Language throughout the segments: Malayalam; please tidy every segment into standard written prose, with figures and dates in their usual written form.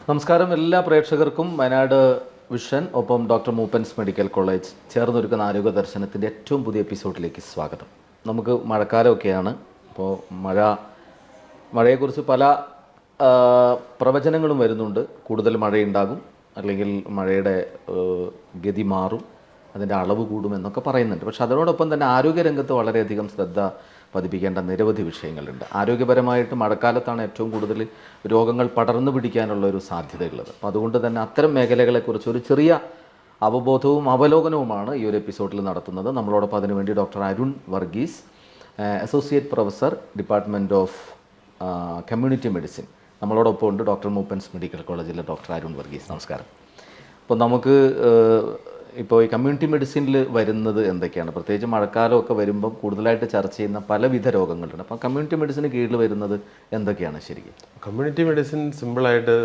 നമസ്കാരം എല്ലാ പ്രേക്ഷകർക്കും വയനാട് വിഷൻ ഒപ്പം ഡോക്ടർ മൂപ്പൻസ് മെഡിക്കൽ കോളേജ് ചേർന്നൊരുക്കുന്ന ആരോഗ്യ ദർശനത്തിൻ്റെ ഏറ്റവും പുതിയ എപ്പിസോഡിലേക്ക് സ്വാഗതം. നമുക്ക് മഴക്കാലമൊക്കെയാണ്. അപ്പോൾ മഴയെക്കുറിച്ച് പല പ്രവചനങ്ങളും വരുന്നുണ്ട്. കൂടുതൽ മഴയുണ്ടാകും, അല്ലെങ്കിൽ മഴയുടെ ഗതി മാറും, അതിൻ്റെ അളവ് കൂടുമെന്നൊക്കെ പറയുന്നുണ്ട്. പക്ഷെ അതിനോടൊപ്പം തന്നെ ആരോഗ്യരംഗത്ത് വളരെയധികം ശ്രദ്ധ പതിപ്പിക്കേണ്ട നിരവധി വിഷയങ്ങളുണ്ട്. ആരോഗ്യപരമായിട്ട് മഴക്കാലത്താണ് ഏറ്റവും കൂടുതൽ രോഗങ്ങൾ പടർന്നു പിടിക്കാനുള്ള ഒരു സാധ്യതയുള്ളത്. അപ്പോൾ അതുകൊണ്ട് തന്നെ അത്തരം മേഖലകളെക്കുറിച്ച് ഒരു ചെറിയ അവബോധവും അവലോകനവുമാണ് ഈ ഒരു എപ്പിസോഡിൽ നടത്തുന്നത്. നമ്മളോടൊപ്പം അതിനുവേണ്ടി doctor Arun Varghese, associate professor, department of community medicine, നമ്മളോടൊപ്പം ഉണ്ട്. ഡോക്ടർ മൂപ്പൻസ് മെഡിക്കൽ കോളേജിലെ ഡോക്ടർ അരുൺ വർഗീസ്, നമസ്കാരം. അപ്പോൾ നമുക്ക് ഇപ്പോൾ ഈ കമ്മ്യൂണിറ്റി മെഡിസിനിൽ വരുന്നത് എന്തൊക്കെയാണ്? പ്രത്യേകിച്ച് മഴക്കാലമൊക്കെ വരുമ്പം കൂടുതലായിട്ട് ചർച്ച ചെയ്യുന്ന പലവിധ രോഗങ്ങളുണ്ട്. അപ്പോൾ കമ്മ്യൂണിറ്റി മെഡിസിന് കീഴിൽ വരുന്നത് എന്തൊക്കെയാണ് ശരിക്കും? കമ്മ്യൂണിറ്റി മെഡിസിൻ സിമ്പിളായിട്ട്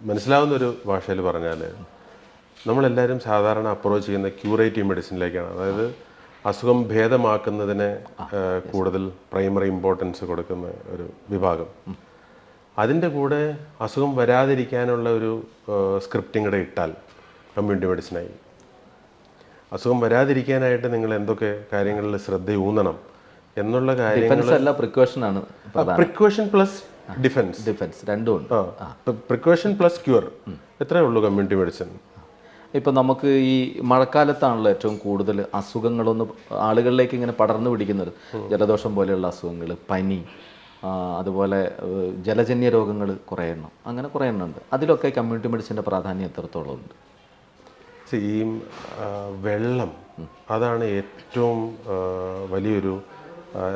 മനസ്സിലാവുന്നൊരു ഭാഷയിൽ പറഞ്ഞാൽ, നമ്മളെല്ലാവരും സാധാരണ അപ്രോച്ച് ചെയ്യുന്ന ക്യൂറേറ്റീവ് മെഡിസിനിലേക്കാണ്. അതായത് അസുഖം ഭേദമാക്കുന്നതിന് കൂടുതൽ പ്രൈമറി ഇമ്പോർട്ടൻസ് കൊടുക്കുന്ന ഒരു വിഭാഗം. അതിൻ്റെ കൂടെ അസുഖം വരാതിരിക്കാനുള്ള ഒരു സ്ക്രിപ്റ്റിംഗ് കൂടെ ഇട്ടാൽ കമ്മ്യൂണിറ്റി മെഡിസിനായി. അസുഖം വരാതിരിക്കാനായിട്ട് നിങ്ങൾ എന്തൊക്കെ കാര്യങ്ങളിൽ ശ്രദ്ധയൂന്നണം എന്നുള്ള കാര്യങ്ങൾ, പ്രിക്കോഷൻ പ്ലസ് ഡിഫൻസ് രണ്ടും ഉണ്ട്. പ്രിക്കോഷൻ പ്ലസ് ക്യൂർ, എത്രയേ ഉള്ളൂ കമ്മ്യൂണിറ്റി മെഡിസിൻ. ഇപ്പം നമുക്ക് ഈ മഴക്കാലത്താണല്ലോ ഏറ്റവും കൂടുതൽ അസുഖങ്ങളൊന്ന് ആളുകളിലേക്ക് ഇങ്ങനെ പടർന്നു പിടിക്കുന്നത്. ജലദോഷം പോലെയുള്ള അസുഖങ്ങൾ, പനി, അതുപോലെ ജലജന്യ രോഗങ്ങൾ കുറേ എണ്ണം, അങ്ങനെ കുറേ എണ്ണം ഉണ്ട്. അതിലൊക്കെ കമ്മ്യൂണിറ്റി മെഡിസിൻ്റെ പ്രാധാന്യം എത്രത്തോളം ഉണ്ട്? ഈ വെള്ളം, അതാണ് ഏറ്റവും വലിയൊരു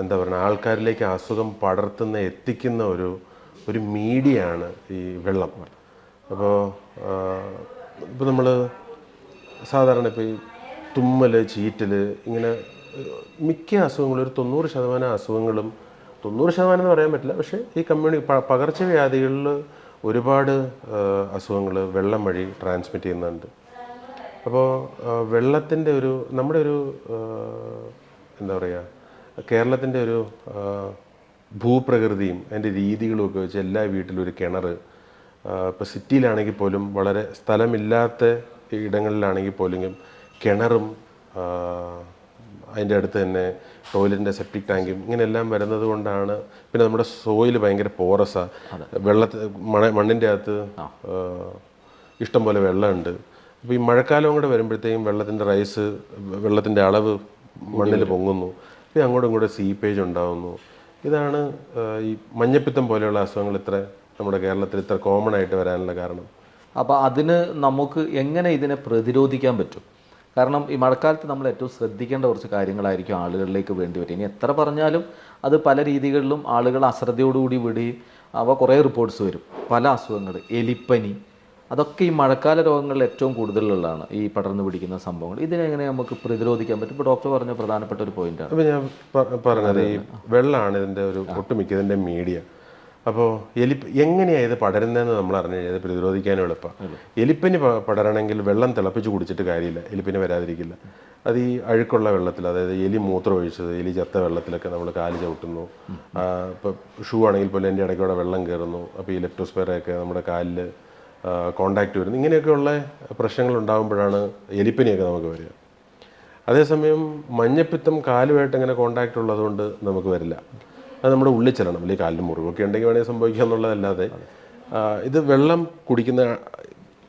എന്താ പറയുക, ആൾക്കാരിലേക്ക് അസുഖം എത്തിക്കുന്ന ഒരു മീഡിയയാണ് ഈ വെള്ളം. ഇപ്പോൾ നമ്മൾ സാധാരണ ഇപ്പോൾ ഈ തുമ്മൽ, ചീറ്റൽ, ഇങ്ങനെ മിക്ക അസുഖങ്ങളും, ഒരു 90% അസുഖങ്ങളും, 90% എന്ന് പറയാൻ പറ്റില്ല, പക്ഷേ ഈ പകർച്ചവ്യാധികളിൽ ഒരുപാട് അസുഖങ്ങൾ വെള്ളം വഴി ട്രാൻസ്മിറ്റ് ചെയ്യുന്നുണ്ട്. അപ്പോൾ വെള്ളത്തിൻ്റെ നമ്മുടെ എന്താ പറയുക, കേരളത്തിൻ്റെ ഭൂപ്രകൃതിയും അതിൻ്റെ രീതികളും ഒക്കെ വെച്ച് എല്ലാ വീട്ടിലും ഒരു കിണർ, ഇപ്പോൾ സിറ്റിയിലാണെങ്കിൽ പോലും വളരെ സ്ഥലമില്ലാത്ത ഇടങ്ങളിലാണെങ്കിൽ പോലും കിണറും അതിൻ്റെ അടുത്ത് തന്നെ ടോയ്ലറ്റിൻ്റെ സെപ്റ്റിക് ടാങ്കും ഇങ്ങനെയെല്ലാം വരുന്നത് കൊണ്ടാണ്. പിന്നെ നമ്മുടെ സോയിൽ ഭയങ്കര പോറസാണ്, മണ്ണിൻ്റെ അകത്ത് ഇഷ്ടംപോലെ വെള്ളമുണ്ട്. അപ്പോൾ ഈ മഴക്കാലം കൂടെ വരുമ്പോഴത്തേക്കും വെള്ളത്തിൻ്റെ അളവ് മണ്ണിൽ പൊങ്ങുന്നു, പിന്നെ അങ്ങോട്ടും ഇങ്ങോട്ടും സീപ്പേജ് ഉണ്ടാകുന്നു. ഇതാണ് ഈ മഞ്ഞപ്പിത്തം പോലെയുള്ള അസുഖങ്ങൾ നമ്മുടെ കേരളത്തിൽ ഇത്ര കോമൺ ആയിട്ട് വരാനുള്ള കാരണം. അപ്പോൾ അതിന് നമുക്ക് എങ്ങനെ ഇതിനെ പ്രതിരോധിക്കാൻ പറ്റും? കാരണം ഈ മഴക്കാലത്ത് നമ്മൾ ഏറ്റവും ശ്രദ്ധിക്കേണ്ട കുറച്ച് കാര്യങ്ങളായിരിക്കും ആളുകളിലേക്ക് വേണ്ടി വരും. ഇനി എത്ര പറഞ്ഞാലും അത് പല രീതികളിലും ആളുകൾ അശ്രദ്ധയോടുകൂടി വിടുകയും കുറേ റിപ്പോർട്ട്സ് വരും. പല അസുഖങ്ങൾ, എലിപ്പനി, അതൊക്കെ ഈ മഴക്കാല രോഗങ്ങളിൽ ഏറ്റവും കൂടുതലുള്ളതാണ്, ഈ പടർന്നു പിടിക്കുന്ന സംഭവങ്ങൾ. ഇതിനെങ്ങനെ നമുക്ക് പ്രതിരോധിക്കാൻ പറ്റും? ഇപ്പോൾ ഡോക്ടർ പറഞ്ഞ പ്രധാനപ്പെട്ട ഒരു പോയിന്റാണ്. അപ്പോൾ ഞാൻ പറഞ്ഞത് ഈ വെള്ളമാണ് ഇതിൻ്റെ ഒട്ടുമിക്കതിൻ്റെ മീഡിയ. അപ്പോൾ എങ്ങനെയാണ് ഇത് പടരുന്നതെന്ന് നമ്മൾ അറിഞ്ഞു കഴിഞ്ഞാൽ പ്രതിരോധിക്കാനും എളുപ്പമാണ്. എലിപ്പനി പടരണമെങ്കിൽ വെള്ളം തിളപ്പിച്ച് കുടിച്ചിട്ട് കാര്യമില്ല, എലിപ്പനി വരാതിരിക്കില്ല. അത് ഈ അഴുക്കുള്ള വെള്ളത്തിൽ, അതായത് എലി മൂത്രം ഒഴിച്ചത്, എലി ചത്ത വെള്ളത്തിലൊക്കെ നമ്മൾ കാല് ചവിട്ടുന്നു. ഇപ്പോൾ ഷൂ ആണെങ്കിൽ പോലും എൻ്റെ ഇടയ്ക്കൂടെ വെള്ളം കയറുന്നു. അപ്പോൾ ഈ ലെപ്റ്റോസ്പൈറയൊക്കെ നമ്മുടെ കാലിൽ കോണ്ടാക്റ്റ് വരുന്നു. ഇങ്ങനെയൊക്കെയുള്ള പ്രശ്നങ്ങൾ ഉണ്ടാകുമ്പോഴാണ് എലിപ്പനിയൊക്കെ നമുക്ക് വരിക. അതേസമയം മഞ്ഞപ്പിത്തം കാലുമായിട്ട് ഇങ്ങനെ കോണ്ടാക്റ്റ് ഉള്ളതുകൊണ്ട് നമുക്ക് വരില്ല. അത് നമ്മുടെ ഉള്ളിൽ ചെല്ലണം, അല്ലെങ്കിൽ കാലിന് മുറിവൊക്കെ ഉണ്ടെങ്കിൽ വേണമെങ്കിൽ സംഭവിക്കുക എന്നുള്ളതല്ലാതെ ഇത് വെള്ളം കുടിക്കുന്ന,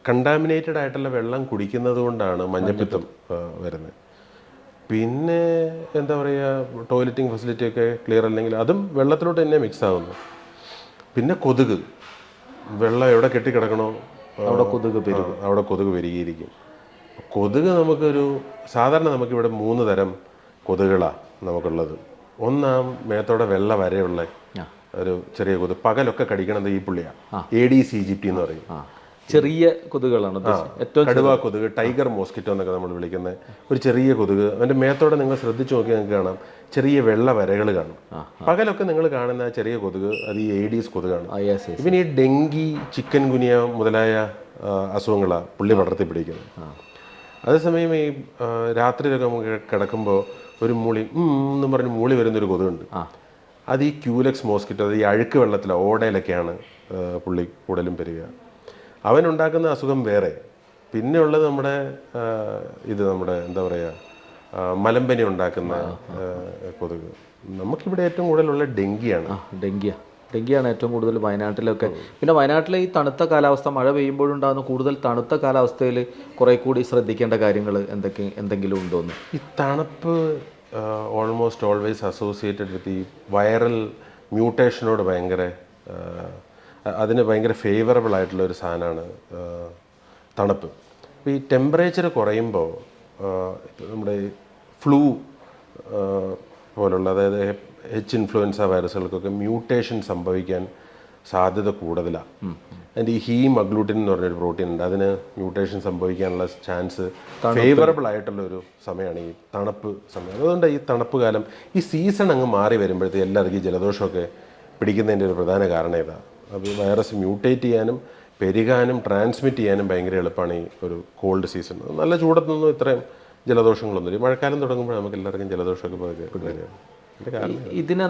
കണ്ടാമിനേറ്റഡ് ആയിട്ടുള്ള വെള്ളം കുടിക്കുന്നത് കൊണ്ടാണ് മഞ്ഞപ്പിത്തം വരുന്നത്. പിന്നെ എന്താ പറയുക, ടോയ്ലറ്റിംഗ് ഫെസിലിറ്റിയൊക്കെ ക്ലിയർ അല്ലെങ്കിൽ അതും വെള്ളത്തിലോട്ട് തന്നെ മിക്സ് ആകുന്നു. പിന്നെ കൊതുക്, വെള്ളം എവിടെ കെട്ടിക്കിടക്കണോ അവിടെ കൊതുക് പെരുകിയിരിക്കും. കൊതുക് സാധാരണ നമുക്കിവിടെ 3 തരം കൊതുകുകളാണ് നമുക്കുള്ളത്. ഒന്നാം മേത്തോടെ വെള്ള വരെയുള്ള ഒരു ചെറിയ കൊതുക്, പകലൊക്കെ കടിക്കണത് ഈ പുള്ളിയാണ്, ADS aegypti എന്ന് പറയും. ചെറിയ കൊതുകുകളാണ്, കടുവ കൊതുക്, ടൈഗർ മോസ്കിറ്റോ എന്നൊക്കെ നമ്മൾ വിളിക്കുന്ന ഒരു ചെറിയ കൊതുക്. അതിൻ്റെ മേത്തോടെ നിങ്ങൾ ശ്രദ്ധിച്ചു നോക്കി നിങ്ങൾക്ക് കാണാം ചെറിയ വെള്ള വരകൾ കാണും. പകലൊക്കെ നിങ്ങൾ കാണുന്ന ചെറിയ കൊതുക് അത് ഈ ADS കൊതുകാണ്. പിന്നെ ഈ ഡെങ്കി, ചിക്കൻ ഗുനിയ മുതലായ അസുഖങ്ങളാണ് പുള്ളി പടർത്തി പിടിക്കുന്നത്. അതേസമയം ഈ രാത്രിയിലൊക്കെ നമുക്ക് കിടക്കുമ്പോൾ ഒരു മൂളി എന്നും പറഞ്ഞ് മൂളി വരുന്നൊരു കൊതുകുണ്ട്. അത് ഈ ക്യൂലെക്സ് മോസ്കിറ്റോ, അത് ഈ അഴുക്ക് വെള്ളത്തിലോ ഓടയിലൊക്കെയാണ് പുള്ളി കൂടുതലും പെരുക. അവനുണ്ടാക്കുന്ന അസുഖം വേറെ. പിന്നെ ഉള്ളത് നമ്മുടെ നമ്മുടെ എന്താ പറയുക, മലമ്പനി ഉണ്ടാക്കുന്ന കൊതുക്. നമുക്കിവിടെ ഏറ്റവും കൂടുതലുള്ള ഡെങ്കിയാണ്. ഡെങ്കിയാണ് ഏറ്റവും കൂടുതൽ വയനാട്ടിലൊക്കെ. പിന്നെ വയനാട്ടിലെ ഈ തണുത്ത കാലാവസ്ഥ, മഴ പെയ്യുമ്പോഴുണ്ടാകുന്ന കൂടുതൽ തണുത്ത കാലാവസ്ഥയിൽ കുറെ കൂടി ശ്രദ്ധിക്കേണ്ട കാര്യങ്ങൾ എന്തെങ്കിലും ഉണ്ടോന്ന്? ഈ തണുപ്പ് ഓൾമോസ്റ്റ് ഓൾവേസ് അസോസിയേറ്റഡ് വിത്ത് ഈ വൈറൽ മ്യൂട്ടേഷനോട് അതിന് ഭയങ്കര ഫേവറബിൾ ആയിട്ടുള്ള ഒരു സാധനമാണ് തണുപ്പ്. അപ്പോൾ ഈ ടെമ്പറേച്ചർ കുറയുമ്പോൾ നമ്മുടെ ഫ്ലൂ പോലുള്ള, അതായത് ഇൻഫ്ലുവൻസ വൈറസുകൾക്കൊക്കെ മ്യൂട്ടേഷൻ സംഭവിക്കാൻ സാധ്യത കൂടുതലാണ്. അതിൻ്റെ ഈ ഹീമഗ്ലൂട്ടിൻ എന്ന് പറഞ്ഞൊരു പ്രോട്ടീൻ ഉണ്ട്, അതിന് മ്യൂട്ടേഷൻ സംഭവിക്കാനുള്ള ചാൻസ് ഫേവറബിൾ ആയിട്ടുള്ളൊരു സമയമാണ് ഈ തണുപ്പ് സമയം. അതുകൊണ്ട് ഈ തണുപ്പ് കാലം, ഈ സീസൺ അങ്ങ് മാറി വരുമ്പോഴത്തേക്ക് എല്ലാവർക്കും ഈ ജലദോഷമൊക്കെ പിടിക്കുന്നതിൻ്റെ ഒരു പ്രധാന കാരണം ഇതാണ്. അപ്പോൾ വൈറസ് മ്യൂട്ടേറ്റ് ചെയ്യാനും പെരുകാനും ട്രാൻസ്മിറ്റ് ചെയ്യാനും ഭയങ്കര എളുപ്പമാണ് ഈ ഒരു കോൾഡ് സീസൺ. നല്ല ചൂടത്തൊന്നും ഇത്രയും ജലദോഷങ്ങളൊന്നുമില്ല. മഴക്കാലം തുടങ്ങുമ്പോൾ നമുക്ക് എല്ലാവർക്കും ജലദോഷമൊക്കെ വരികയാണ്. ഇതിനെ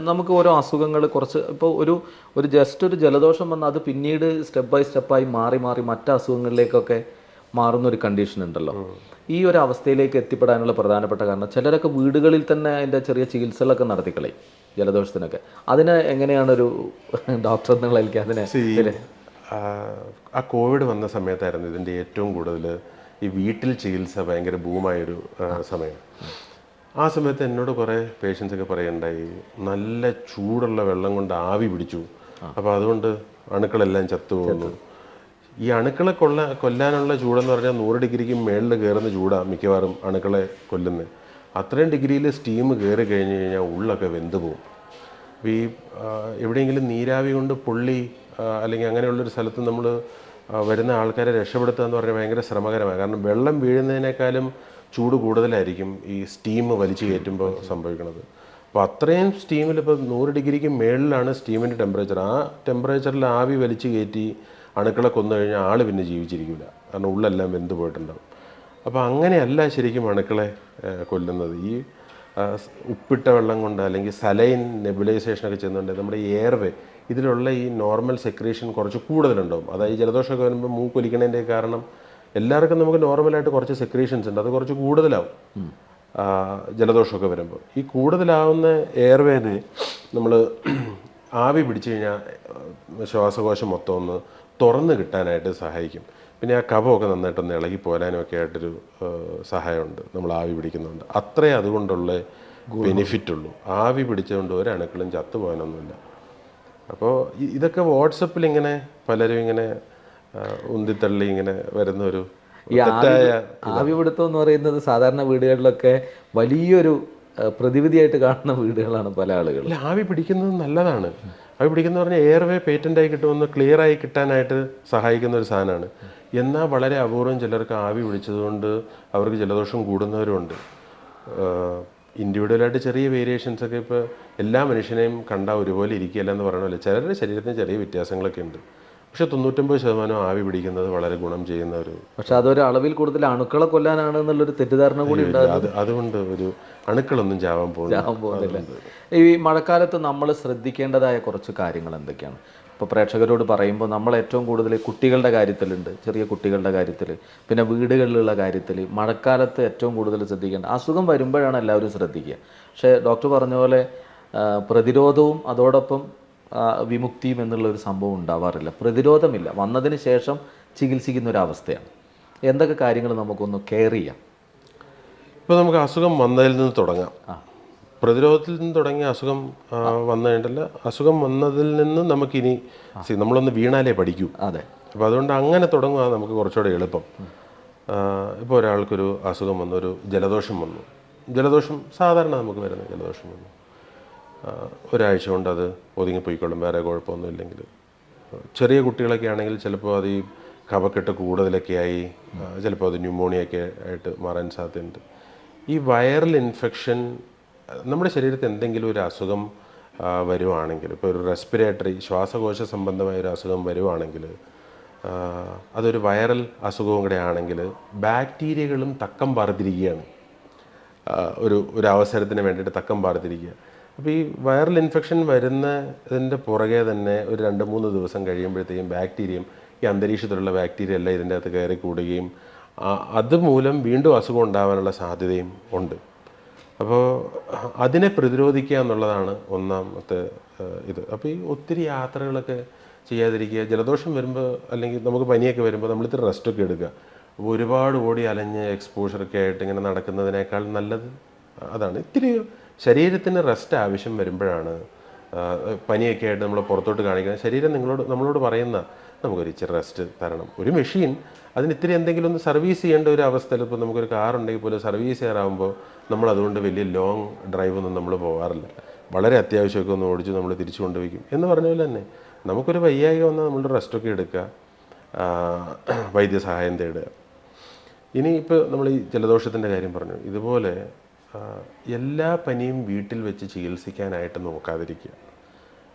നമുക്ക് ഓരോ അസുഖങ്ങൾ കുറച്ച് ഇപ്പോൾ ഒരു ജസ്റ്റ് ഒരു ജലദോഷം വന്നാൽ അത് പിന്നീട് സ്റ്റെപ്പ് ബൈ സ്റ്റെപ്പായി മാറി മറ്റ് അസുഖങ്ങളിലേക്കൊക്കെ മാറുന്ന ഒരു കണ്ടീഷൻ ഉണ്ടല്ലോ. ഈ ഒരു അവസ്ഥയിലേക്ക് എത്തിപ്പെടാനുള്ള പ്രധാനപ്പെട്ട കാരണം, ചിലരൊക്കെ വീടുകളിൽ തന്നെ അതിൻ്റെ ചെറിയ ചികിത്സകളൊക്കെ നടത്തിക്കളയും ജലദോഷത്തിനൊക്കെ. അതിന് എങ്ങനെയാണ് ഒരു ഡോക്ടർ എന്നുള്ള അതിനെ? ആ കോവിഡ് വന്ന സമയത്തായിരുന്നു ഇതിൻ്റെ ഏറ്റവും കൂടുതൽ ഈ വീട്ടിൽ ചികിത്സ ഭയങ്കര ബൂമായൊരു സമയം. ആ സമയത്ത് എന്നോട് കുറേ പേഷ്യൻസൊക്കെ പറയുണ്ടായി, നല്ല ചൂടുള്ള വെള്ളം കൊണ്ട് ആവി പിടിച്ചു, അപ്പോൾ അതുകൊണ്ട് അണുക്കളെല്ലാം ചത്തുപോകുന്നു. ഈ അണുക്കളെ കൊല്ലാനുള്ള ചൂടെന്ന് പറഞ്ഞാൽ 100 ഡിഗ്രിക്ക് മേളിൽ കയറുന്ന ചൂടാണ് മിക്കവാറും അണുക്കളെ കൊല്ലുന്നത്. അത്രയും ഡിഗ്രിയിൽ സ്റ്റീം കയറി കഴിഞ്ഞ് കഴിഞ്ഞാൽ ഉള്ളൊക്കെ വെന്ത് പോകും. അപ്പോൾ ഈ എവിടെയെങ്കിലും നീരാവി കൊണ്ട് പൊള്ളി അല്ലെങ്കിൽ അങ്ങനെയുള്ളൊരു സ്ഥലത്ത് നമ്മൾ വരുന്ന ആൾക്കാരെ രക്ഷപ്പെടുത്തുക എന്ന് പറഞ്ഞാൽ ഭയങ്കര ശ്രമകരമാണ്. കാരണം വെള്ളം വീഴുന്നതിനേക്കാളും ചൂട് കൂടുതലായിരിക്കും ഈ സ്റ്റീം വലിച്ചു കയറ്റുമ്പോൾ സംഭവിക്കുന്നത്. അപ്പോൾ അത്രയും സ്റ്റീമിൽ ഇപ്പോൾ 100 ഡിഗ്രിക്ക് മേളിലാണ് സ്റ്റീമിൻ്റെ ടെമ്പറേച്ചർ. ആ ടെമ്പറേച്ചറിൽ ആവി വലിച്ചു കയറ്റി അണുക്കളെ കൊന്നു കഴിഞ്ഞാൽ ആൾ പിന്നെ ജീവിച്ചിരിക്കില്ല, കാരണം ഉള്ളെല്ലാം വെന്ത് പോയിട്ടുണ്ടാവും. അപ്പോൾ അങ്ങനെയല്ല ശരിക്കും അണുക്കളെ കൊല്ലുന്നത്. ഈ ഉപ്പിട്ട വെള്ളം കൊണ്ട് അല്ലെങ്കിൽ സലൈൻ നെബുലൈസേഷനൊക്കെ ചെയ്യുന്നുണ്ട് നമ്മുടെ എയർവേ, ഇതിലുള്ള ഈ നോർമൽ സെക്രീഷൻ കുറച്ച് കൂടുതലുണ്ടാവും. അതായത് ജലദോഷമൊക്കെ വരുമ്പോൾ മൂക്കൊലിക്കണതിൻ്റെ കാരണം എല്ലാവർക്കും നമുക്ക് നോർമലായിട്ട് കുറച്ച് സെക്രീഷൻസ് ഉണ്ട്, അത് കുറച്ച് കൂടുതലാവും ജലദോഷമൊക്കെ വരുമ്പോൾ. ഈ കൂടുതലാവുന്ന എയർവേനെ നമ്മൾ ആവി പിടിച്ചു കഴിഞ്ഞാൽ ശ്വാസകോശം മൊത്തം ഒന്ന് തുറന്ന് കിട്ടാനായിട്ട് സഹായിക്കും. പിന്നെ ആ കഫമൊക്കെ നന്നായിട്ടൊന്ന് ഇളകി പോരാനും ഒക്കെ ആയിട്ടൊരു സഹായമുണ്ട് നമ്മൾ ആവി പിടിക്കുന്നുണ്ട്. അത്രേ അതുകൊണ്ടുള്ള ബെനിഫിറ്റുള്ളൂ. ആവി പിടിച്ചുകൊണ്ട് ഒരു അണുക്കളും ചത്തുപോകാനൊന്നുമില്ല. അപ്പോൾ ഇതൊക്കെ വാട്സപ്പിൽ ഇങ്ങനെ പലരും ഇങ്ങനെ ഉന്തിത്തള്ളി ഇങ്ങനെ വരുന്ന ഒരു ആവിപിടുത്തം എന്ന് പറയുന്നത് സാധാരണ വീടുകളിലൊക്കെ വലിയൊരു പ്രതിവിധിയായിട്ട് കാണുന്ന വീടുകളാണ് പല ആളുകളും. അല്ല, ആവി പിടിക്കുന്നത് നല്ലതാണ്. ആവി പിടിക്കുന്ന പറഞ്ഞാൽ എയർവേ പേറ്റൻ്റായി കിട്ടുമെന്ന് ക്ലിയറായി കിട്ടാനായിട്ട് സഹായിക്കുന്ന ഒരു സാധനമാണ്. എന്നാൽ വളരെ അപൂർവം ചിലർക്ക് ആവി പിടിച്ചതുകൊണ്ട് അവർക്ക് ജലദോഷം കൂടുന്നവരുമുണ്ട്. ഇൻഡിവിജ്വലായിട്ട് ചെറിയ വേരിയേഷൻസൊക്കെ ഇപ്പോൾ എല്ലാ മനുഷ്യനെയും കണ്ടാൽ ഒരുപോലെ ഇരിക്കുകയല്ല എന്ന് പറയുന്ന പോലെ ചിലരുടെ ശരീരത്തിന് ചെറിയ വ്യത്യാസങ്ങളൊക്കെ ഉണ്ട്. പക്ഷേ 99% ആവി പിടിക്കുന്നത് വളരെ ഗുണം ചെയ്യുന്ന ഒരു, പക്ഷെ അതൊരു അളവിൽ കൂടുതൽ അണുക്കളെ കൊല്ലാനാണ് എന്നുള്ളൊരു തെറ്റിദ്ധാരണ കൂടി ഉണ്ടാകുന്നത്. അതുകൊണ്ട് ഒരു അണുക്കളൊന്നും ചാവാൻ പോകുന്നില്ല. ഈ മഴക്കാലത്ത് നമ്മൾ ശ്രദ്ധിക്കേണ്ടതായ കുറച്ച് കാര്യങ്ങൾ എന്തൊക്കെയാണ്? ഇപ്പോൾ പ്രേക്ഷകരോട് പറയുമ്പോൾ നമ്മൾ ഏറ്റവും കൂടുതൽ കുട്ടികളുടെ കാര്യത്തിലുണ്ട്, ചെറിയ കുട്ടികളുടെ കാര്യത്തിൽ, പിന്നെ വീടുകളിലുള്ള കാര്യത്തിൽ മഴക്കാലത്ത് ഏറ്റവും കൂടുതൽ ശ്രദ്ധിക്കേണ്ട അസുഖം വരുമ്പോഴാണ് എല്ലാവരും ശ്രദ്ധിക്കുക. പക്ഷേ ഡോക്ടർ പറഞ്ഞ പോലെ പ്രതിരോധവും അതോടൊപ്പം വിമുക്തിയും എന്നുള്ളൊരു സംഭവം ഉണ്ടാവാറില്ല. പ്രതിരോധമില്ല, വന്നതിന് ശേഷം ചികിത്സിക്കുന്ന ഒരവസ്ഥയാണ്. എന്തൊക്കെ കാര്യങ്ങൾ നമുക്കൊന്ന് കെയർ ചെയ്യാം? ഇപ്പോൾ നമുക്ക് അസുഖം വന്നതിൽ നിന്ന് തുടങ്ങാം. പ്രതിരോധത്തിൽ നിന്ന് തുടങ്ങിയ അസുഖം വന്നു കഴിഞ്ഞിട്ടല്ല, അസുഖം വന്നതിൽ നിന്ന് നമുക്കിനി നമ്മളൊന്ന് വീണാലേ പഠിക്കൂ. അതെ. അപ്പോൾ അതുകൊണ്ട് അങ്ങനെ തുടങ്ങുക നമുക്ക് കുറച്ചുകൂടെ എളുപ്പം. ഇപ്പോൾ ഒരാൾക്കൊരു അസുഖം വന്നു, ഒരു ജലദോഷം വന്നു, ജലദോഷം സാധാരണ നമുക്ക് വരുന്ന ജലദോഷം വന്നു, ഒരാഴ്ച കൊണ്ട് അത് ഒതുങ്ങിപ്പോയിക്കോളും, വേറെ കുഴപ്പമൊന്നും ഇല്ലെങ്കിൽ. ചെറിയ കുട്ടികളൊക്കെ ആണെങ്കിൽ ചിലപ്പോൾ അത് ഈ കഫക്കെട്ട് കൂടുതലൊക്കെ ആയി ചിലപ്പോൾ അത് ന്യൂമോണിയൊക്കെ ആയിട്ട് മാറാൻ സാധ്യതയുണ്ട്. ഈ വൈറൽ ഇൻഫെക്ഷൻ നമ്മുടെ ശരീരത്തിൽ എന്തെങ്കിലും ഒരു അസുഖം വരുവാണെങ്കിൽ, ഇപ്പോൾ ഒരു റെസ്പിറേറ്ററി ശ്വാസകോശ സംബന്ധമായ ഒരു അസുഖം വരുവാണെങ്കിൽ, അതൊരു വൈറൽ അസുഖവും കൂടെ ആണെങ്കിൽ ബാക്ടീരിയകളും തക്കം പാർത്തിരിക്കുകയാണ്, ഒരു അവസരത്തിന് വേണ്ടിയിട്ട് തക്കം പാർത്തിരിക്കുക. അപ്പോൾ ഈ വൈറൽ ഇൻഫെക്ഷൻ വരുന്നതിൻ്റെ പുറകെ തന്നെ ഒരു 2-3 ദിവസം കഴിയുമ്പോഴത്തേക്കും ബാക്ടീരിയയും ഈ അന്തരീക്ഷത്തിലുള്ള ബാക്ടീരിയ എല്ലാം ഇതിൻ്റെ അകത്ത് കയറി കൂടുകയും അതുമൂലം വീണ്ടും അസുഖം ഉണ്ടാവാനുള്ള സാധ്യതയും ഉണ്ട്. അപ്പോൾ അതിനെ പ്രതിരോധിക്കുക എന്നുള്ളതാണ് ഒന്നാമത്തെ ഇത്. അപ്പോൾ ഈ ഒത്തിരി യാത്രകളൊക്കെ ചെയ്യാതിരിക്കുക. ജലദോഷം വരുമ്പോൾ അല്ലെങ്കിൽ നമുക്ക് പനിയൊക്കെ വരുമ്പോൾ നമ്മളിത്തിരി റെസ്റ്റൊക്കെ എടുക്കുക. അപ്പോൾ ഒരുപാട് ഓടി അലഞ്ഞ് എക്സ്പോഷറൊക്കെ ആയിട്ട് ഇങ്ങനെ നടക്കുന്നതിനേക്കാൾ നല്ലത് അതാണ്. ഇത്തിരി ശരീരത്തിന് റെസ്റ്റ് ആവശ്യം വരുമ്പോഴാണ് പനിയൊക്കെ ആയിട്ട് നമ്മൾ പുറത്തോട്ട് കാണിക്കുന്നത്. ശരീരം നമ്മളോട് പറയുന്ന നമുക്കൊരു ഇച്ചിരി റെസ്റ്റ് തരണം. ഒരു മെഷീൻ അതിന് ഇത്തിരി എന്തെങ്കിലും ഒന്ന് സർവീസ് ചെയ്യേണ്ട ഒരു അവസ്ഥയിൽ, ഇപ്പോൾ നമുക്കൊരു കാറുണ്ടെങ്കിൽ പോലും സർവീസ് ചെയ്യാറാകുമ്പോൾ നമ്മൾ അതുകൊണ്ട് വലിയ ലോങ് ഡ്രൈവൊന്നും നമ്മൾ പോകാറില്ല. വളരെ അത്യാവശ്യമൊക്കെ ഒന്ന് ഓടിച്ച് നമ്മൾ തിരിച്ചു കൊണ്ടുപോയിക്കും എന്ന് പറഞ്ഞ പോലെ തന്നെ നമുക്കൊരു വയ്യായ്ക വന്നാൽ നമ്മളുടെ റെസ്റ്റൊക്കെ എടുക്കുക, വൈദ്യസഹായം തേടുക. ഇനി ഇപ്പോൾ നമ്മൾ ഈ ജലദോഷത്തിൻ്റെ കാര്യം പറഞ്ഞു, ഇതുപോലെ എല്ലാ പനിയും വീട്ടിൽ വെച്ച് ചികിത്സിക്കാനായിട്ട് നോക്കാതിരിക്കുക.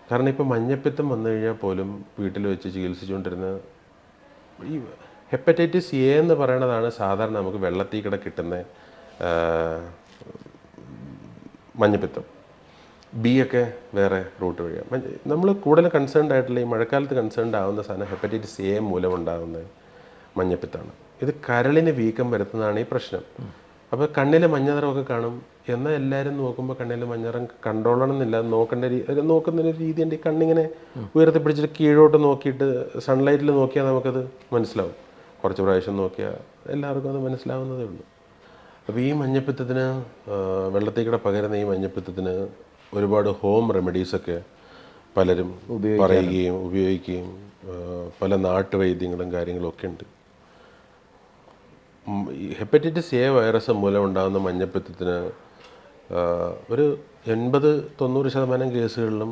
കാരണം ഇപ്പോൾ മഞ്ഞപ്പിത്തം വന്നു കഴിഞ്ഞാൽ പോലും വീട്ടിൽ വെച്ച് ചികിത്സിച്ചുകൊണ്ടിരുന്ന ഈ ഹെപ്പറ്റൈറ്റിസ് എ എന്ന് പറയുന്നതാണ് സാധാരണ നമുക്ക് വെള്ളത്തിൽ കൂടെ കിട്ടുന്ന മഞ്ഞപ്പിത്തം. ബി ഒക്കെ വേറെ റൂട്ട് വഴിയാണ്. നമ്മൾ കൂടുതൽ കൺസേൺഡ് ആയിട്ടുള്ള ഈ മഴക്കാലത്ത് കൺസേൺഡ് ആവുന്ന സാധനം ഹെപ്പറ്റൈറ്റിസ് എ മൂലം ഉണ്ടാകുന്ന മഞ്ഞപ്പിത്തമാണ്. ഇത് കരളിന് വീക്കം വരുത്തുന്നതാണ് ഈ പ്രശ്നം. അപ്പോൾ കണ്ണിൽ മഞ്ഞ നിറമൊക്കെ കാണും. എന്നാൽ എല്ലാവരും നോക്കുമ്പോൾ കണ്ണിൽ മഞ്ഞ നിറം കണ്ടോളണമെന്നില്ല, നോക്കുന്നൊരു രീതിയുണ്ട്. ഈ കണ്ണിങ്ങനെ ഉയർത്തിപ്പിടിച്ചിട്ട് കീഴോട്ട് നോക്കിയിട്ട് സൺലൈറ്റിൽ നോക്കിയാൽ നമുക്കത് മനസ്സിലാവും. കുറച്ച് പ്രാവശ്യം നോക്കിയാൽ എല്ലാവർക്കും അത് മനസ്സിലാവുന്നതേ ഉള്ളൂ. അപ്പോൾ ഈ മഞ്ഞപ്പിത്തത്തിന്, വെള്ളത്തിൽ കൂടെ പകരുന്ന ഈ മഞ്ഞപ്പിത്തത്തിന് ഒരുപാട് ഹോം റെമഡീസൊക്കെ പലരും പറയുകയും ഉപയോഗിക്കുകയും പല നാട്ടുവൈദ്യങ്ങളും കാര്യങ്ങളും ഒക്കെ ഉണ്ട്. ഹെപ്പറ്റൈറ്റിസ് എ വൈറസ് മൂലം ഉണ്ടാകുന്ന മഞ്ഞപ്പിത്തത്തിന് ഒരു 80-90% കേസുകളിലും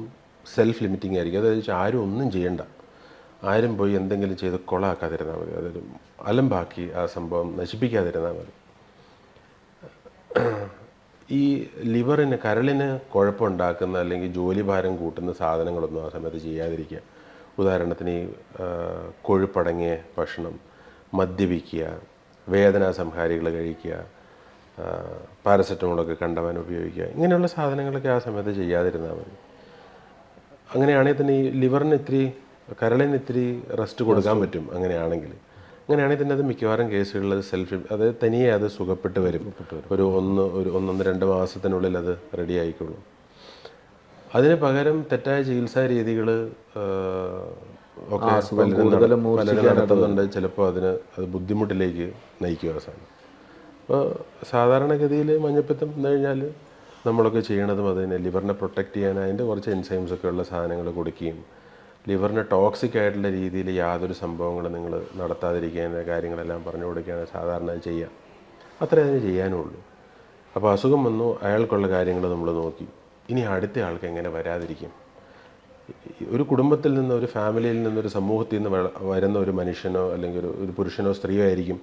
സെൽഫ് ലിമിറ്റിംഗ് ആയിരിക്കും. അതായത് ആരും ഒന്നും ചെയ്യണ്ട, ആരും പോയി എന്തെങ്കിലും ചെയ്ത് കൊളാക്കാതിരുന്നാൽ മതി, അതൊരു അലമ്പാക്കി ആ സംഭവം നശിപ്പിക്കാതിരുന്നാൽ മതി. ഈ ലിവറിന്, കരളിന് കുഴപ്പമുണ്ടാക്കുന്ന അല്ലെങ്കിൽ ജോലിഭാരം കൂട്ടുന്ന സാധനങ്ങളൊന്നും ആ സമയത്ത് ചെയ്യാതിരിക്കുക. ഉദാഹരണത്തിന് ഈ കൊഴുപ്പടങ്ങിയ ഭക്ഷണം, മദ്യപിക്കുക, വേദനാ സംഹാരികൾ കഴിക്കുക, പാരസെറ്റമോളൊക്കെ കണ്ടമാനം ഉപയോഗിക്കുക, ഇങ്ങനെയുള്ള സാധനങ്ങളൊക്കെ ആ സമയത്ത് ചെയ്യാതിരുന്നാൽ മതി. അങ്ങനെയാണെങ്കിൽ തന്നെ ഈ ലിവറിന് ഇത്തിരി, കരളിന് ഇത്തിരി റെസ്റ്റ് കൊടുക്കാൻ പറ്റും. അങ്ങനെയാണെങ്കിൽ തന്നെ അത് മിക്കവാറും കേസുകളിൽ അത് തനിയെ അത് സുഖപ്പെട്ട് വരും. ഒരു 1-2 മാസത്തിനുള്ളിൽ അത് റെഡി ആയിക്കോളും. അതിന് പകരം തെറ്റായ ചികിത്സാ രീതികൾ ഒക്കെ പലരും നടത്തുന്നുണ്ട്. ചിലപ്പോൾ അത് ബുദ്ധിമുട്ടിലേക്ക് നയിക്കും അവസാനം. അപ്പോൾ സാധാരണഗതിയിൽ മഞ്ഞപ്പിത്തം വന്നു കഴിഞ്ഞാൽ നമ്മളൊക്കെ ചെയ്യണതും അതിനെ ലിവറിനെ പ്രൊട്ടക്റ്റ് ചെയ്യാൻ അതിൻ്റെ കുറച്ച് എൻസൈംസ് ഒക്കെ ഉള്ള സാധനങ്ങൾ കൊടുക്കുകയും ലിവറിന് ടോക്സിക് ആയിട്ടുള്ള രീതിയിൽ യാതൊരു സംഭവങ്ങളും നിങ്ങൾ നടത്താതിരിക്കാൻ കാര്യങ്ങളെല്ലാം പറഞ്ഞു കൊടുക്കുകയാണ് സാധാരണ ചെയ്യുക. അത്രേ അതിന് ചെയ്യാനുള്ളൂ. അപ്പോൾ അസുഖം വന്നു, അയാൾക്കുള്ള കാര്യങ്ങൾ നമ്മൾ നോക്കി. ഇനി അടുത്ത ആൾക്ക് എങ്ങനെ വരാതിരിക്കും? ഒരു കുടുംബത്തിൽ നിന്ന്, ഒരു ഫാമിലിയിൽ നിന്ന്, ഒരു സമൂഹത്തിൽ നിന്ന് വരുന്ന ഒരു മനുഷ്യനോ അല്ലെങ്കിൽ ഒരു പുരുഷനോ സ്ത്രീയോ ആയിരിക്കും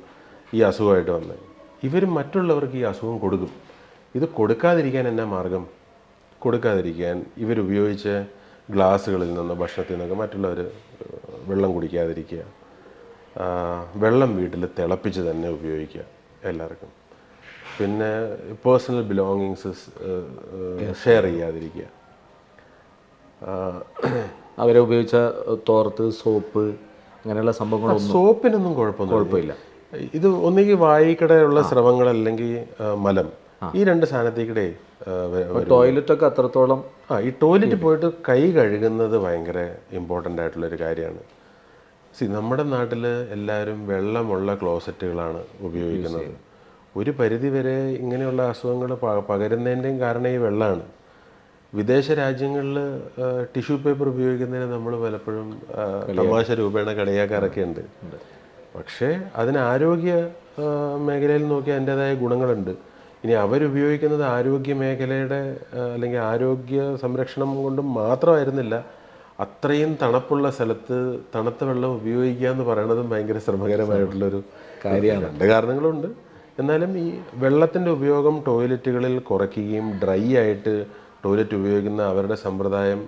ഈ അസുഖമായിട്ട് വന്നത്. ഇവർ മറ്റുള്ളവർക്ക് ഈ അസുഖം കൊടുക്കും. ഇത് കൊടുക്കാതിരിക്കാൻ എന്നാ മാർഗം? കൊടുക്കാതിരിക്കാൻ ഇവരുപയോഗിച്ച ഗ്ലാസ്സുകളിൽ നിന്ന്, ഭക്ഷണത്തിൽ നിന്നൊക്കെ മറ്റുള്ളവർ വെള്ളം കുടിക്കാതിരിക്കുക. വെള്ളം വീട്ടിൽ തിളപ്പിച്ച് തന്നെ ഉപയോഗിക്കുക എല്ലാവർക്കും. പിന്നെ പേഴ്സണൽ ബിലോങ്ങിങ്സ് ഷെയർ ചെയ്യാതിരിക്കുക. അവരെ ഉപയോഗിച്ച തോർത്ത്, സോപ്പ്, അങ്ങനെയുള്ള സംഭവങ്ങളൊന്നും, സോപ്പിനൊന്നും കുഴപ്പമില്ല. ഇത് ഒന്നുകിൽ വായിക്കടെയുള്ള സ്രവങ്ങൾ അല്ലെങ്കിൽ മലം, ഈ 2 സാധനത്തേക്കിടെ ടോയ്ലറ്റൊക്കെ അത്രത്തോളം. ഈ ടോയ്ലറ്റ് പോയിട്ട് കൈ കഴുകുന്നത് ഭയങ്കര ഇമ്പോർട്ടൻ്റ് ആയിട്ടുള്ളൊരു കാര്യമാണ്. നമ്മുടെ നാട്ടിൽ എല്ലാവരും വെള്ളമുള്ള ക്ലോസറ്റുകളാണ് ഉപയോഗിക്കുന്നത്. ഒരു പരിധിവരെ ഇങ്ങനെയുള്ള അസുഖങ്ങൾ പകരുന്നതിൻ്റെയും കാരണം ഈ വെള്ളമാണ്. വിദേശ രാജ്യങ്ങളിൽ ടിഷ്യൂ പേപ്പർ ഉപയോഗിക്കുന്നതിന് നമ്മൾ പലപ്പോഴും തമാശ രൂപേണ കളിയാക്കാറൊക്കെ ഉണ്ട്. പക്ഷേ അതിന് ആരോഗ്യ മേഖലയിൽ നോക്കിയാൽ അതിൻ്റേതായ ഗുണങ്ങളുണ്ട്. ഇനി അവരുപയോഗിക്കുന്നത് ആരോഗ്യ മേഖലയുടെ അല്ലെങ്കിൽ ആരോഗ്യ സംരക്ഷണം കൊണ്ടും മാത്രമായിരുന്നില്ല, അത്രയും തണുപ്പുള്ള സ്ഥലത്ത് തണുത്ത വെള്ളം ഉപയോഗിക്കുക എന്ന് പറയുന്നതും ഭയങ്കര ശ്രമകരമായിട്ടുള്ളൊരു കാര്യമാണ്. 2 കാരണങ്ങളുണ്ട്. എന്നാലും ഈ വെള്ളത്തിൻ്റെ ഉപയോഗം ടോയ്ലറ്റുകളിൽ കുറയ്ക്കുകയും ഡ്രൈ ആയിട്ട് ടോയ്ലറ്റ് ഉപയോഗിക്കുന്ന അവരുടെ സമ്പ്രദായം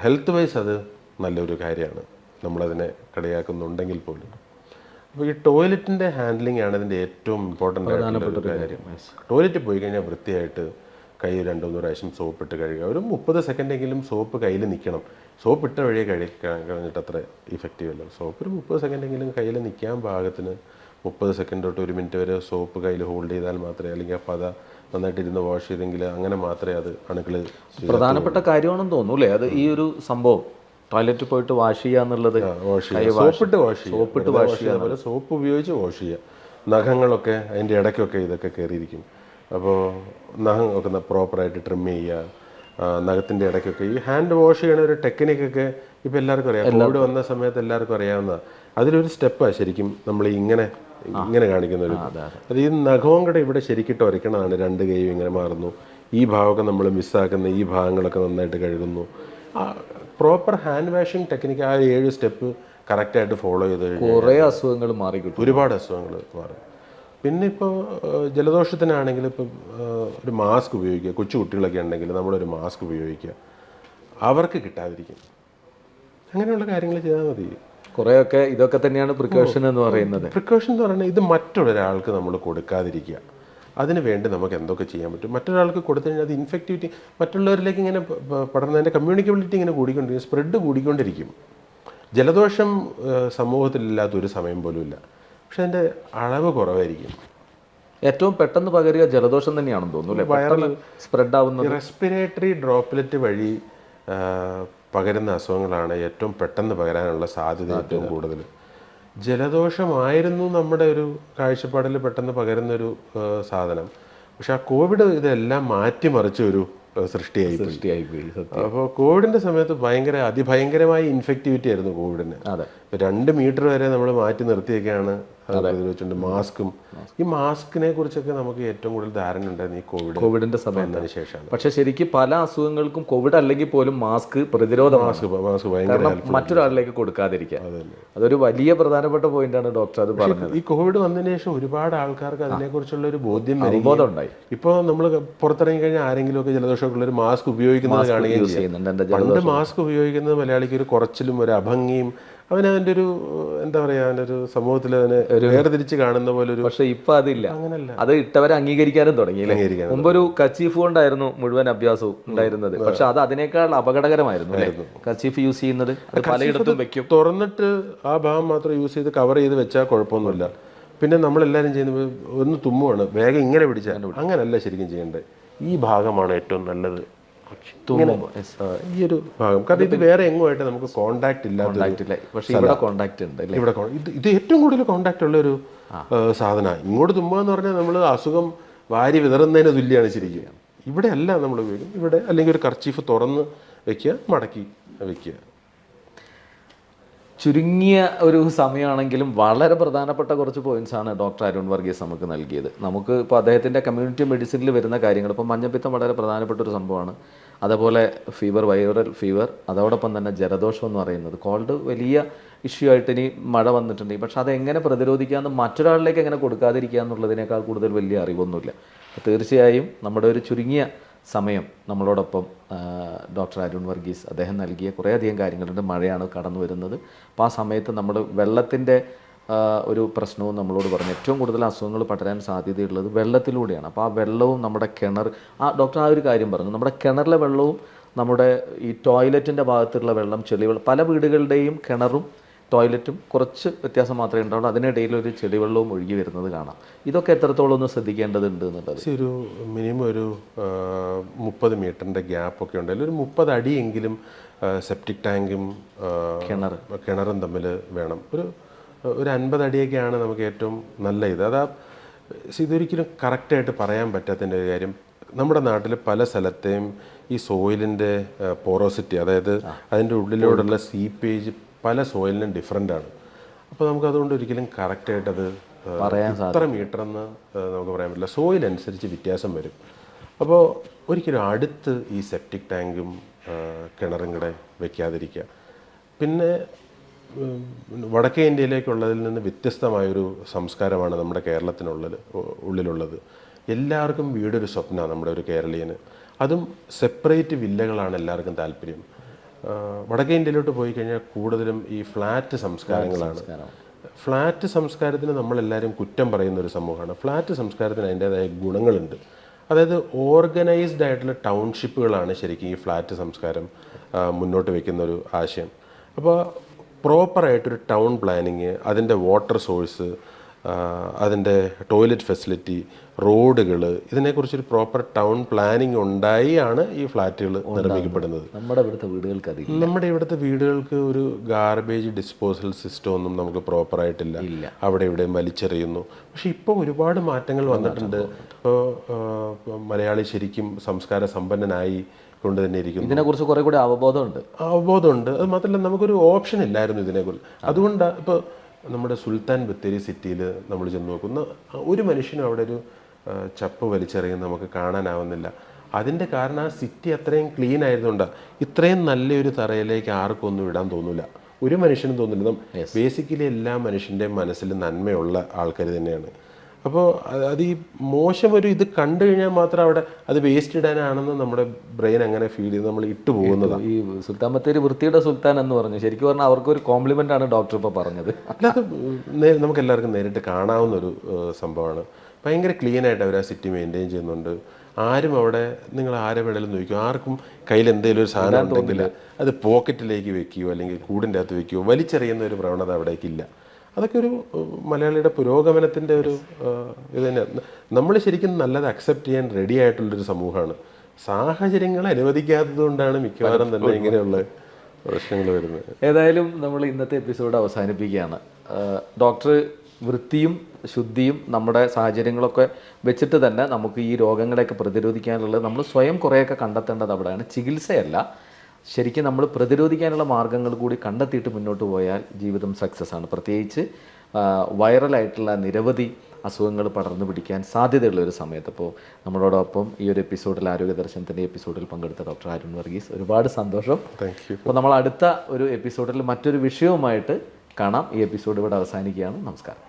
ഹെൽത്ത് വൈസ് അത് നല്ലൊരു കാര്യമാണ്, നമ്മളതിനെ കളിയാക്കുന്നുണ്ടെങ്കിൽ പോലും. അപ്പോൾ ഈ ടോയ്ലറ്റിൻ്റെ ഹാൻഡ്ലിംഗ് ആണ് ഇതിൻ്റെ ഏറ്റവും ഇമ്പോർട്ടൻ്റ് ആയിട്ടുള്ള കാര്യം. ടോയ്ലറ്റിൽ പോയി കഴിഞ്ഞാൽ വൃത്തിയായിട്ട് കൈ 2-3 പ്രാവശ്യം സോപ്പിട്ട് കഴുകുക. ഒരു 30 സെക്കൻഡെങ്കിലും സോപ്പ് കയ്യിൽ നിൽക്കണം. സോപ്പ് ഇട്ട വഴിയെ കഴിഞ്ഞിട്ട് അത്ര ഇഫക്റ്റീവ് അല്ല. സോപ്പ് ഒരു 30 സെക്കൻഡെങ്കിലും കയ്യിൽ നിൽക്കാൻ പാകത്തിന് 30 സെക്കൻഡ് തൊട്ട് 1 മിനിറ്റ് വരെ സോപ്പ് കയ്യിൽ ഹോൾഡ് ചെയ്താൽ മാത്രമേ, അല്ലെങ്കിൽ ആ പത നന്നായിട്ട് ഇരുന്ന് വാഷ് ചെയ്തെങ്കിൽ അങ്ങനെ മാത്രമേ അത് അണുക്കൾ. പ്രധാനപ്പെട്ട കാര്യമാണെന്ന് തോന്നുന്നു അല്ലേ അത്, ഈ ഒരു സംഭവം ടോയ്ലറ്റിൽ പോയിട്ട് വാഷ് ചെയ്യുക എന്നുള്ളത്. സോപ്പിട്ട് വാഷ് ചെയ്യുക, അതുപോലെ സോപ്പ് ഉപയോഗിച്ച് വാഷ് ചെയ്യുക. നഖങ്ങളൊക്കെ അതിൻ്റെ ഇടയ്ക്കൊക്കെ ഇതൊക്കെ കയറിയിരിക്കും. അപ്പോൾ നഖം ഒക്കെ പ്രോപ്പറായിട്ട് ട്രിം ചെയ്യുക. നഖത്തിൻ്റെ ഇടയ്ക്കൊക്കെ ഈ ഹാൻഡ് വാഷ് ചെയ്യണ ഒരു ടെക്നിക്കൊക്കെ ഇപ്പോൾ എല്ലാവർക്കും അറിയാം. കോവിഡ് വന്ന സമയത്ത് എല്ലാവർക്കും അറിയാവുന്നതാണ്. അതിലൊരു സ്റ്റെപ്പാണ് ശരിക്കും നമ്മൾ ഇങ്ങനെ കാണിക്കുന്ന ഒരു, അത് ഈ നഖവും കൂടെ ഇവിടെ ശരിക്കിട്ട് ഉരയ്ക്കണതാണ്. 2 കൈയും ഇങ്ങനെ മാറുന്നു. ഈ ഭാഗമൊക്കെ നമ്മൾ മിസ്സാക്കുന്ന ഈ ഭാഗങ്ങളൊക്കെ നന്നായിട്ട് കഴുകുന്നു. പ്രോപ്പർ ഹാൻഡ് വാഷിംഗ് ടെക്നിക്ക് ആ 7 സ്റ്റെപ്പ് കറക്റ്റായിട്ട് ഫോളോ ചെയ്ത് കുറേ അസുഖങ്ങൾ മാറി കിട്ടും. ഒരുപാട് അസുഖങ്ങൾ മാറും. പിന്നെ ഇപ്പോൾ ജലദോഷത്തിനാണെങ്കിൽ ഇപ്പം ഒരു മാസ്ക് ഉപയോഗിക്കുക. കൊച്ചു കുട്ടികളൊക്കെ ഉണ്ടെങ്കിൽ നമ്മളൊരു മാസ്ക് ഉപയോഗിക്കുക, അവർക്ക് കിട്ടാതിരിക്കും. അങ്ങനെയുള്ള കാര്യങ്ങൾ ചെയ്താൽ മതി. കുറേയൊക്കെ ഇതൊക്കെ തന്നെയാണ് പ്രിക്കോഷൻ എന്ന് പറയുന്നത്. പ്രിക്കോഷൻ എന്ന് പറയുന്നത് ഇത് മറ്റൊരാൾക്ക് നമ്മൾ കൊടുക്കാതിരിക്കുക. അതിന് വേണ്ടി നമുക്ക് എന്തൊക്കെ ചെയ്യാൻ പറ്റും. മറ്റൊരാൾക്ക് കൊടുത്തു കഴിഞ്ഞാൽ അത് ഇൻഫെക്റ്റിവിറ്റി മറ്റുള്ളവരിലേക്ക് ഇങ്ങനെ പടർന്നതിൻ്റെ കമ്മ്യൂണിക്കബിലിറ്റി ഇങ്ങനെ കൂടിക്കൊണ്ടിരിക്കും, സ്പ്രെഡ് കൂടിക്കൊണ്ടിരിക്കും. ജലദോഷം സമൂഹത്തിലില്ലാത്തൊരു സമയം പോലും ഇല്ല, പക്ഷെ അതിൻ്റെ അളവ് കുറവായിരിക്കും. ഏറ്റവും പെട്ടെന്ന് പകരുക ജലദോഷം തന്നെയാണെന്ന് തോന്നുന്നു. വൈറൽ സ്പ്രെഡ് ആവുന്നത് റെസ്പിറേറ്ററി ഡ്രോപ്ലെറ്റ് വഴി പകരുന്ന അസുഖങ്ങളാണ് ഏറ്റവും പെട്ടെന്ന് പകരാനുള്ള സാധ്യത ഏറ്റവും കൂടുതൽ. ജലദോഷമായിരുന്നു നമ്മുടെ ഒരു കാഴ്ചപ്പാടിൽ പെട്ടെന്ന് പകരുന്നൊരു സാധനം. പക്ഷെ ആ കോവിഡ് ഇതെല്ലാം മാറ്റിമറിച്ച ഒരു സൃഷ്ടിയായി. അപ്പോൾ കോവിഡിൻ്റെ സമയത്ത് അതിഭയങ്കരമായ ഇൻഫെക്റ്റിവിറ്റി ആയിരുന്നു കോവിഡിന്. 2 മീറ്റർ വരെ നമ്മൾ മാറ്റി നിർത്തിയൊക്കെയാണ് വെച്ചിട്ടുണ്ട്. മാസ്കും ഈ മാസ്കിനെ കുറിച്ചൊക്കെ നമുക്ക് ഏറ്റവും കൂടുതൽ ധാരണ ഉണ്ടായിരുന്നു ഈ കോവിഡിന്റെ സമയത്തിന് ശേഷമാണ്. പക്ഷെ ശരിക്കും പല അസുഖങ്ങൾക്കും കോവിഡ് അല്ലെങ്കിൽ പോലും മാസ്ക് പ്രതിരോധ മാസ്ക് ഭയങ്കര മറ്റൊരാളിലേക്ക് കൊടുക്കാതിരിക്കുക, അതൊരു വലിയ പ്രധാനപ്പെട്ട പോയിന്റാണ് ഡോക്ടർ അത് പറഞ്ഞത്. ഈ കോവിഡ് വന്നതിന് ശേഷം ഒരുപാട് ആൾക്കാർക്ക് അതിനെക്കുറിച്ചുള്ള ഒരു ബോധ്യം ഉണ്ടായി. ഇപ്പോൾ നമ്മൾ പുറത്തിറങ്ങി കഴിഞ്ഞാൽ ആരെങ്കിലും ഒക്കെ ജലദോഷമൊക്കെ ഒരു മാസ്ക് ഉപയോഗിക്കുന്നത് കാണുകയും ചെയ്യുന്നുണ്ട്. പണ്ട് മാസ്ക് ഉപയോഗിക്കുന്നത് മലയാളിക്ക് ഒരു കുറച്ചിലും ഒരു അഭംഗിയും അവനതിൻ്റെ ഒരു എന്താ പറയുക, അവൻ്റെ ഒരു സമൂഹത്തിൽ അതിനെ വേർതിരിച്ച് കാണുന്ന പോലെ ഒരു. പക്ഷെ ഇപ്പൊ അതില്ല, അങ്ങനല്ല. അത് ഇട്ടവരെ അംഗീകരിക്കാനും തുടങ്ങിയില്ലേ. മുമ്പൊരു കച്ചീഫ് കൊണ്ടായിരുന്നു മുഴുവൻ അഭ്യാസവും ഉണ്ടായിരുന്നത്, പക്ഷെ അത് അതിനേക്കാൾ അപകടകരമായിരുന്നു. കച്ചീഫ് യൂസ് ചെയ്യുന്നത് പലയിടത്തും വെക്കും, തുറന്നിട്ട് ആ ഭാഗം മാത്രം യൂസ് ചെയ്ത് കവർ ചെയ്ത് വെച്ചാൽ കുഴപ്പമൊന്നുമില്ല. പിന്നെ നമ്മളെല്ലാവരും ചെയ്യുന്നത് ഒന്ന് തുമ്മുവാണ്, വേഗം ഇങ്ങനെ പിടിച്ചാൽ. അങ്ങനല്ല ശരിക്കും ചെയ്യേണ്ടത്. ഈ ഭാഗമാണ് ഏറ്റവും നല്ലത്, ഈ ഒരു ഭാഗം. കാരണം ഇത് വേറെ എങ്ങുമായിട്ട് നമുക്ക് കോണ്ടാക്ട് ഇല്ലാത്ത, പക്ഷേ ഇവിടെ കോണ്ടാക്ട് ഉണ്ട്. ഇവിടെ ഇത് ഏറ്റവും കൂടുതൽ കോണ്ടാക്ട് ഉള്ളൊരു സാധനമാണ്. ഇങ്ങോട്ട് തുമ്പാന്ന് പറഞ്ഞാൽ നമ്മൾ അസുഖം വാരി വിതറുന്നതിന് തുല്യമാണ് ശരിക്കും. ഇവിടെ അല്ല നമ്മൾ ഉപയോഗിക്കും. ഇവിടെ അല്ലെങ്കിൽ ഒരു കർച്ചീഫ് തുറന്ന് വെക്കുക, മടക്കി വെക്കുക. ചുരുങ്ങിയ ഒരു സമയമാണെങ്കിലും വളരെ പ്രധാനപ്പെട്ട കുറച്ച് പോയിന്റ്സാണ് ഡോക്ടർ അരുൺ വർഗീസ് നമുക്ക് നൽകിയത്. നമുക്ക് ഇപ്പോൾ അദ്ദേഹത്തിൻ്റെ കമ്മ്യൂണിറ്റി മെഡിസിനിൽ വരുന്ന കാര്യങ്ങൾ, ഇപ്പോൾ മഞ്ഞപ്പിത്തം വളരെ പ്രധാനപ്പെട്ട ഒരു സംഭവമാണ്. അതേപോലെ ഫീവർ, വൈറൽ ഫീവർ, അതോടൊപ്പം തന്നെ ജലദോഷം എന്ന് പറയുന്നത് കോൾഡ് വലിയ ഇഷ്യൂ ആയിട്ട് ഇനി മഴ വന്നിട്ടുണ്ടെങ്കിൽ, പക്ഷെ അതെങ്ങനെ പ്രതിരോധിക്കാമെന്ന് മറ്റൊരാളിലേക്ക് എങ്ങനെ കൊടുക്കാതിരിക്കുക എന്നുള്ളതിനേക്കാൾ കൂടുതൽ വലിയ അറിവൊന്നുമില്ല. തീർച്ചയായും നമ്മുടെ ഒരു ചുരുങ്ങിയ സമയം നമ്മളോടൊപ്പം ഡോക്ടർ അരുൺ വർഗീസ് അദ്ദേഹം നൽകിയ കുറേയധികം കാര്യങ്ങളുണ്ട്. മഴയാണ് കടന്നു വരുന്നത്, അപ്പോൾ ആ സമയത്ത് നമ്മൾ വെള്ളത്തിൻ്റെ ഒരു പ്രശ്നവും നമ്മളോട് പറഞ്ഞു. ഏറ്റവും കൂടുതൽ അസുഖങ്ങൾ പടരാൻ സാധ്യതയുള്ളത് വെള്ളത്തിലൂടെയാണ്. അപ്പോൾ ആ വെള്ളവും നമ്മുടെ കിണർ, ഡോക്ടർ ആ ഒരു കാര്യം പറഞ്ഞു, നമ്മുടെ കിണറിലെ വെള്ളവും നമ്മുടെ ഈ ടോയ്ലറ്റിൻ്റെ ഭാഗത്തുള്ള വെള്ളം, ചെളിവെള്ളം, പല വീടുകളുടെയും കിണറും ടോയ്ലറ്റും കുറച്ച് വ്യത്യാസം മാത്രമേ ഉണ്ടാവുള്ളൂ. അതിനിടയിൽ ഒരു ചെളിവെള്ളവും ഒഴുകി വരുന്നത് കാണാം. ഇതൊക്കെ എത്രത്തോളം ഒന്ന് ശ്രദ്ധിക്കേണ്ടതുണ്ട് എന്നുള്ളത്. ഒരു മിനിമം ഒരു 30 മീറ്ററിൻ്റെ ഗ്യാപ്പൊക്കെ ഉണ്ടെങ്കിൽ ഒരു 30 അടിയെങ്കിലും സെപ്റ്റിക് ടാങ്കും കിണറും തമ്മിൽ വേണം. ഒരു 50 അടിയൊക്കെയാണ് നമുക്ക് ഏറ്റവും നല്ല ഇത്. ഇതൊരിക്കലും കറക്റ്റായിട്ട് പറയാൻ പറ്റാത്തതിൻ്റെ ഒരു കാര്യം, നമ്മുടെ നാട്ടിൽ പല സ്ഥലത്തെയും ഈ സോയിലിൻ്റെ പോറോസിറ്റി, അതായത് അതിൻ്റെ ഉള്ളിലൂടെയുള്ള സീപ്പേജ് പല സോയിലിനും ഡിഫറെൻ്റ് ആണ്. അപ്പോൾ നമുക്കതുകൊണ്ട് ഒരിക്കലും കറക്റ്റായിട്ടത് ഇത്ര മീറ്ററെന്ന് നമുക്ക് പറയാൻ പറ്റില്ല. സോയിൽ അനുസരിച്ച് വ്യത്യാസം വരും. അപ്പോൾ ഒരിക്കലും അടുത്ത് ഈ സെപ്റ്റിക് ടാങ്കും കിണറും കൂടെ വയ്ക്കാതിരിക്കുക. പിന്നെ വടക്കേ ഇന്ത്യയിലേക്കുള്ളതിൽ നിന്ന് വ്യത്യസ്തമായൊരു സംസ്കാരമാണ് നമ്മുടെ ഉള്ളിലുള്ളത്. എല്ലാവർക്കും വീടൊരു സ്വപ്നമാണ് നമ്മുടെ ഒരു കേരളീയന്. അതും സെപ്പറേറ്റ് വില്ലകളാണ് എല്ലാവർക്കും താല്പര്യം. വടക്കേ ഇന്ത്യയിലോട്ട് പോയി കഴിഞ്ഞാൽ കൂടുതലും ഈ ഫ്ലാറ്റ് സംസ്കാരങ്ങളാണ്. ഫ്ലാറ്റ് സംസ്കാരത്തിന് നമ്മളെല്ലാവരും കുറ്റം പറയുന്ന ഒരു സമൂഹമാണ്. ഫ്ലാറ്റ് സംസ്കാരത്തിന് അതിൻ്റേതായ ഗുണങ്ങളുണ്ട്. അതായത് ഓർഗനൈസ്ഡ് ആയിട്ടുള്ള ടൗൺഷിപ്പുകളാണ് ശരിക്കും ഈ ഫ്ലാറ്റ് സംസ്കാരം മുന്നോട്ട് വയ്ക്കുന്ന ഒരു ആശയം. അപ്പോൾ പ്രോപ്പറായിട്ടൊരു ടൗൺ പ്ലാനിങ്, അതിൻ്റെ വാട്ടർ സോഴ്സ്, അതിൻ്റെ ടോയ്ലറ്റ് ഫെസിലിറ്റി, റോഡുകൾ, ഇതിനെക്കുറിച്ചൊരു പ്രോപ്പർ ടൗൺ പ്ലാനിങ് ഉണ്ടായാണ് ഈ ഫ്ലാറ്റുകൾ നിർമ്മിക്കപ്പെടുന്നത്. നമ്മുടെ ഇവിടുത്തെ വീടുകൾക്ക് അതില്ല. നമ്മുടെ ഇവിടുത്തെ വീടുകൾക്ക് ഒരു ഗാർബേജ് ഡിസ്പോസൽ സിസ്റ്റം ഒന്നും നമുക്ക് പ്രോപ്പറായിട്ടില്ല. അവിടെ ഇവിടെയും വലിച്ചെറിയുന്നു. പക്ഷെ ഇപ്പോൾ ഒരുപാട് മാറ്റങ്ങൾ വന്നിട്ടുണ്ട്. ഇപ്പോൾ മലയാളി ശരിക്കും സംസ്കാര സമ്പന്നനായി കൊണ്ട് തന്നെ ഇരിക്കുന്നു. ഇതിനെക്കുറിച്ച് കുറേ കൂടി അവബോധമുണ്ട്. അത് മാത്രമല്ല, നമുക്കൊരു ഓപ്ഷൻ ഇല്ലായിരുന്നു ഇതിനെക്കുറിച്ച്. അതുകൊണ്ടാണ് ഇപ്പോൾ നമ്മുടെ സുൽത്താൻ ബത്തേരി സിറ്റിയിൽ നമ്മൾ ചെന്ന് നോക്കുന്ന ഒരു മനുഷ്യനും അവിടെ ഒരു ചപ്പ് വലിച്ചെറിയുന്നത് നമുക്ക് കാണാനാവുന്നില്ല. അതിൻ്റെ കാരണം ആ സിറ്റി അത്രയും ക്ലീൻ ആയതുകൊണ്ടാണ്. ഇത്രയും നല്ലൊരു തറയിലേക്ക് ആർക്കും ഒന്നും ഇടാൻ തോന്നില്ല, ഒരു മനുഷ്യനും തോന്നില്ല. ബേസിക്കലി എല്ലാ മനുഷ്യൻ്റെയും മനസ്സിൽ നന്മയുള്ള ആൾക്കാർ തന്നെയാണ്. അപ്പോൾ അത് ഈ മോശം ഒരു ഇത് കണ്ടു കഴിഞ്ഞാൽ മാത്രം അവിടെ അത് വേസ്റ്റ് ഇടാനാണെന്ന് നമ്മുടെ ബ്രെയിൻ അങ്ങനെ ഫീൽ ചെയ്ത് നമ്മൾ ഇട്ടു പോകുന്നതാണ്. ഈ സുൽത്താൻ ബത്തേരി വൃത്തിയുടെ സുൽത്താൻ എന്ന് പറഞ്ഞു, ശരിക്കും പറഞ്ഞാൽ അവർക്കൊരു കോംപ്ലിമെൻ്റ് ആണ് ഡോക്ടർ ഇപ്പോൾ പറഞ്ഞത്. അല്ലാതെ നമുക്ക് എല്ലാവർക്കും നേരിട്ട് കാണാവുന്ന ഒരു സംഭവമാണ്. ഭയങ്കര ക്ലീൻ ആയിട്ട് അവർ ആ സിറ്റി മെയിൻറ്റെയിൻ ചെയ്യുന്നുണ്ട്. ആരും അവിടെ നിങ്ങൾ ആരെ വേണമെങ്കിലും നോക്കിയോ, ആർക്കും കയ്യിൽ എന്തെങ്കിലും ഒരു സാധനം ഉണ്ടെങ്കിൽ അത് പോക്കറ്റിലേക്ക് വെക്കുകയോ അല്ലെങ്കിൽ കൂടിൻ്റെ അകത്ത് വെക്കുകയോ വലിച്ചെറിയുന്ന ഒരു പ്രവണത അവിടേക്കില്ല. അതൊക്കെ ഒരു മലയാളിയുടെ പുരോഗമനത്തിൻ്റെ ഒരു ഇത് തന്നെയാണ്. നമ്മൾ ശരിക്കും നല്ലത് അക്സെപ്റ്റ് ചെയ്യാൻ റെഡി ആയിട്ടുള്ളൊരു സമൂഹമാണ്. സാഹചര്യങ്ങൾ അനുവദിക്കാത്തത് കൊണ്ടാണ് മിക്കവാറും തന്നെ ഇങ്ങനെയുള്ള പ്രശ്നങ്ങൾ വരുന്നത്. ഏതായാലും നമ്മൾ ഇന്നത്തെ എപ്പിസോഡ് അവസാനിപ്പിക്കുകയാണ്. ഡോക്ടർ വൃത്തിയും ശുദ്ധിയും നമ്മുടെ സാഹചര്യങ്ങളൊക്കെ വെച്ചിട്ട് തന്നെ നമുക്ക് ഈ രോഗങ്ങളെയൊക്കെ പ്രതിരോധിക്കാനുള്ളത് നമ്മൾ സ്വയം കുറേയൊക്കെ കണ്ടെത്തേണ്ടത് അവിടെയാണ്. ചികിത്സയല്ല, ശരിക്കും നമ്മൾ പ്രതിരോധിക്കാനുള്ള മാർഗ്ഗങ്ങൾ കൂടി കണ്ടെത്തിയിട്ട് മുന്നോട്ട് പോയാൽ ജീവിതം സക്സസ് ആണ്. പ്രത്യേകിച്ച് വൈറലായിട്ടുള്ള നിരവധി അസുഖങ്ങൾ പടർന്നു പിടിക്കാൻ സാധ്യതയുള്ള ഒരു സമയത്ത്. അപ്പോൾ നമ്മളോടൊപ്പം ഈ ഒരു എപ്പിസോഡിൽ ആരോഗ്യ ദർശനത്തിൻ്റെ എപ്പിസോഡിൽ പങ്കെടുത്ത ഡോക്ടർ അരുൺ വർഗീസ്, ഒരുപാട് സന്തോഷം. Thank you. അപ്പോൾ നമ്മൾ അടുത്ത ഒരു എപ്പിസോഡിൽ മറ്റൊരു വിഷയവുമായിട്ട് കാണാം. ഈ എപ്പിസോഡ് ഇവിടെ അവസാനിക്കുകയാണ്. നമസ്കാരം.